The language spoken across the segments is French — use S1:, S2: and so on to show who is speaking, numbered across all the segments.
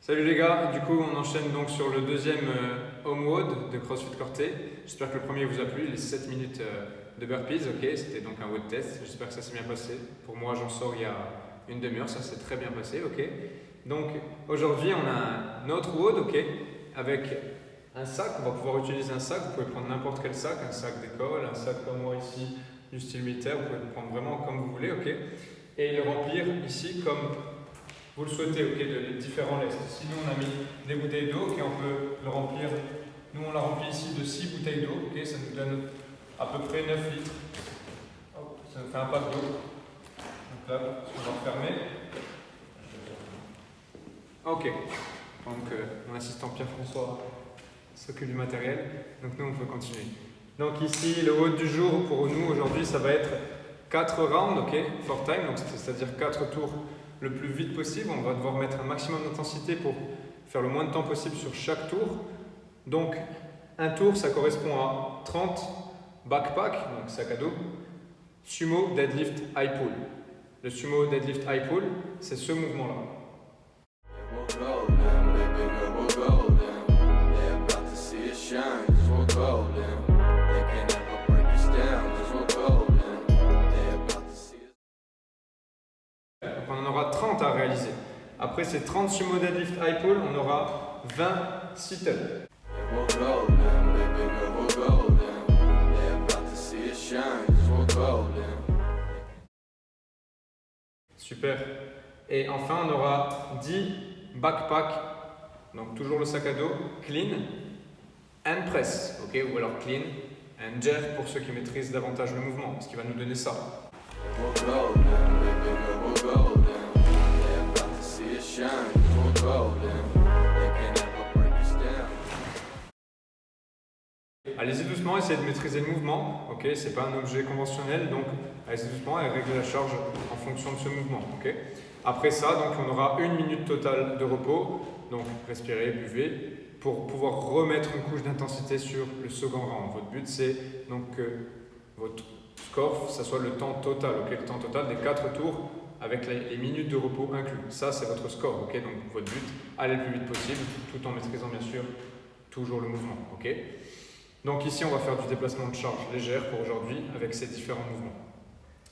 S1: Salut les gars, du coup on enchaîne donc sur le deuxième home WOD de CrossFit Corté. J'espère que le premier vous a plu, les 7 minutes de burpees, ok, c'était donc un WOD test, j'espère que ça s'est bien passé. Pour moi j'en sors il y a une demi-heure, ça s'est très bien passé, ok. Donc aujourd'hui on a un autre WOD, ok, avec un sac, on va pouvoir utiliser un sac, vous pouvez prendre n'importe quel sac, un sac d'école, un sac comme moi ici du style militaire, vous pouvez le prendre vraiment comme vous voulez, ok. Et le remplir ici comme vous le souhaitez, ok, de différents lestes. Ici, nous, on a mis des bouteilles d'eau, ok, on peut le remplir. Nous, on l'a rempli ici de 6 bouteilles d'eau, ok, ça nous donne à peu près 9 litres. Hop, ça nous fait un pack d'eau. Donc là, on va refermer. Ok, donc mon assistant Pierre-François s'occupe du matériel. Donc nous, on peut continuer. Donc ici, le WOD du jour pour nous aujourd'hui, ça va être 4 rounds, ok, 4 time, donc c'est-à-dire 4 tours le plus vite possible. On va devoir mettre un maximum d'intensité pour faire le moins de temps possible sur chaque tour. Donc un tour, ça correspond à 30 backpack, donc sac à dos, sumo deadlift high pull. Le sumo deadlift high pull, c'est ce mouvement-là. On en aura 30 à réaliser. Après ces 30 sumo deadlift high pull, on aura 20 sit-ups. Super. Et enfin, on aura 10 backpack, donc toujours le sac à dos, clean and press, ok, ou alors clean and jerk pour ceux qui maîtrisent davantage le mouvement, ce qui va nous donner ça. Allez-y doucement, essayez de maîtriser le mouvement, ok, c'est pas un objet conventionnel, donc allez-y doucement et réglez la charge en fonction de ce mouvement, ok. Après ça, donc on aura 1 minute totale de repos, donc respirez, buvez, pour pouvoir remettre une couche d'intensité sur le second round. Votre but c'est donc que votre score, ça soit le temps total, ok, le temps total des 4 tours avec les minutes de repos inclus. Ça c'est votre score, ok, donc votre but, allez le plus vite possible, tout en maîtrisant bien sûr toujours le mouvement, ok. Donc ici, on va faire du déplacement de charge légère pour aujourd'hui avec ces différents mouvements.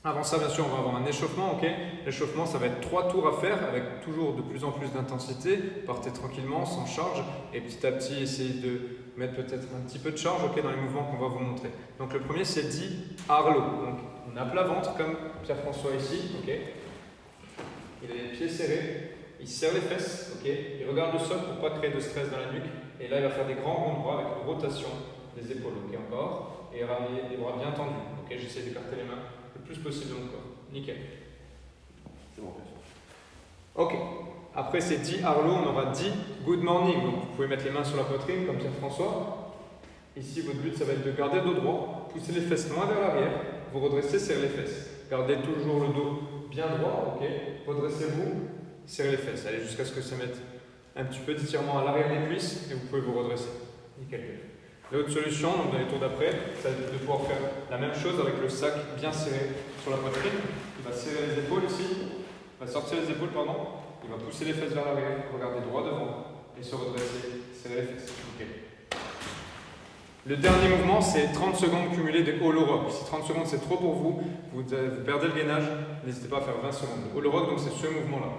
S1: Avant ça, bien sûr, on va avoir un échauffement. Ok, l'échauffement, ça va être 3 tours à faire avec toujours de plus en plus d'intensité. Partez tranquillement, sans charge, et petit à petit, essayez de mettre peut-être un petit peu de charge, ok, dans les mouvements qu'on va vous montrer. Donc le premier, c'est 10 Harlow. Donc on a plat ventre comme Pierre-François ici. Ok, il a les pieds serrés, il serre les fesses. Ok, il regarde le sol pour ne pas créer de stress dans la nuque. Et là, il va faire des grands ronds droits avec une rotation des épaules, ok, encore, et ramener les bras bien tendus, ok, j'essaie d'écarter les mains le plus possible de mon corps, nickel. C'est bon. Ok, après ces 10 Harlow, on aura 10 good morning, donc vous pouvez mettre les mains sur la poitrine comme Pierre-François. Ici, votre but, ça va être de garder le dos droit, pousser les fesses loin vers l'arrière, vous redressez, serrez les fesses. Gardez toujours le dos bien droit, ok, redressez-vous, serrez les fesses, allez jusqu'à ce que ça mette un petit peu d'étirement à l'arrière des cuisses, et vous pouvez vous redresser, nickel. L'autre solution, donc dans les tours d'après, c'est de pouvoir faire la même chose avec le sac bien serré sur la poitrine. Il va serrer les épaules ici, il va sortir les épaules, pardon, il va pousser les fesses vers l'arrière, regarder droit devant et se redresser, serrer les fesses. Okay. Le dernier mouvement, c'est 30 secondes cumulées de hollow rock. Si 30 secondes c'est trop pour vous, vous perdez le gainage, n'hésitez pas à faire 20 secondes. Le hollow rock, donc c'est ce mouvement-là.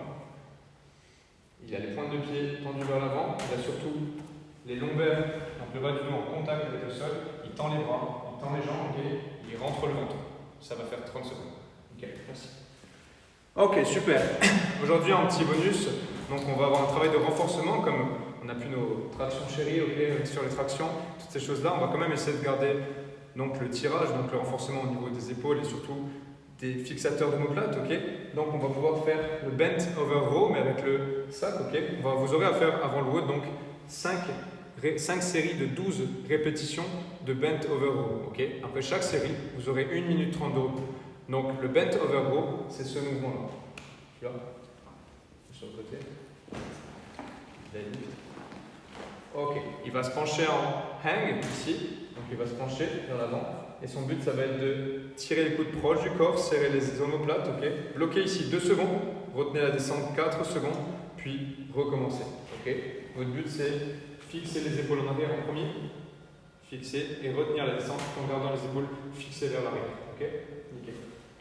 S1: Il a les pointes de pied tendues vers l'avant, il a surtout les lombaires, donc le bas du dos en contact avec le sol, il tend les bras, il tend les jambes, okay, il rentre le ventre. Ça va faire 30 secondes. Ok, merci. Ok, super. Aujourd'hui, un petit bonus. Donc, on va avoir un travail de renforcement, comme on a pu nos tractions chéries, okay, sur les tractions, toutes ces choses-là. On va quand même essayer de garder donc, le tirage, donc le renforcement au niveau des épaules et surtout des fixateurs d'omoplate. Okay. Donc, on va pouvoir faire le bent over row, mais avec le sac. Okay. Vous aurez à faire avant le WOD, donc 5 séries de 12 répétitions de bent over row. Okay. Après chaque série, vous aurez 1 minute 30 de repos. Donc le bent over row, c'est ce mouvement-là. Tu vois ? Sur le côté. Ok, il va se pencher en hang ici. Donc il va se pencher vers l'avant. Et son but, ça va être de tirer les coudes proches du corps, serrer les omoplates. Okay. Bloquez ici 2 secondes. Retenez la descente 4 secondes. Puis puis recommencer. Ok. Votre but c'est fixer les épaules en arrière en premier, fixer et retenir la descente en gardant les épaules fixées vers l'arrière. Ok. Nickel.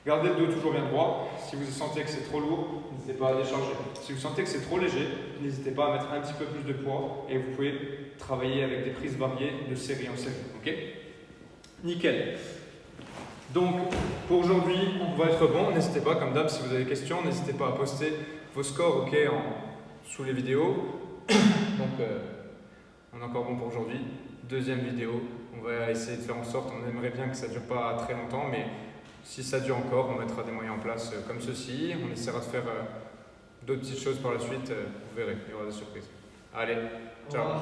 S1: Gardez le dos toujours bien droit. Si vous sentez que c'est trop lourd, n'hésitez pas à décharger. Si vous sentez que c'est trop léger, n'hésitez pas à mettre un petit peu plus de poids et vous pouvez travailler avec des prises variées de série en série. Ok. Nickel. Donc, pour aujourd'hui, on va être bon. N'hésitez pas, comme d'hab, si vous avez des questions, n'hésitez pas à poster vos scores ok, sous les vidéos. Donc, on est encore bon pour aujourd'hui. Deuxième vidéo, on va essayer de faire en sorte, on aimerait bien que ça ne dure pas très longtemps, mais si ça dure encore, on mettra des moyens en place comme ceci. On essaiera de faire d'autres petites choses par la suite. Vous verrez, il y aura des surprises. Allez, ciao.